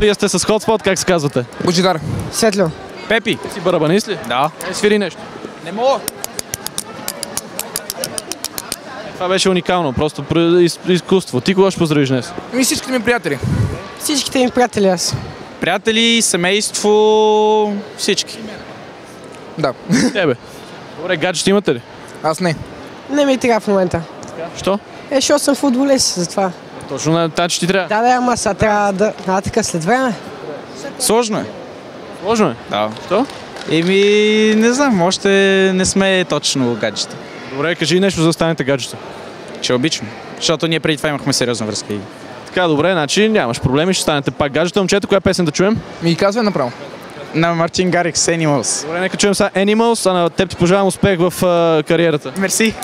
Вие сте с Hotspot, как се казвате? Божидар. Светло. Пепи. Ти си барабанист ли? Да. Свири нещо. Не мога. Това беше уникално, просто изкуство. Ти кога ще поздравиш днес? И всичките ми приятели. Всичките ми приятели аз. Приятели, семейство, всички. Да. Тебе. Добре, гаджет имате ли? Аз не. Не ми трябва в момента. Що? Защото съм футболист, затова. Точно на тази, че ти трябва. Да, ама сега трябва да... така след време. Сложно е. Сложно е. Да. Що? Не знам, още не сме точно гаджета. Добре, кажи нещо за да станете гаджета. Ще обичам. Защото ние преди това имахме сериозна връзка. Така, добре, значи нямаш проблеми, ще станете пак гаджета. Момчета, коя песен да чуем? Ми казвай направо. На Мартин Гарикс, Animals. Добре, нека чуем сега Animals, а на теб ти пожелавам успех в кариерата. Мерси.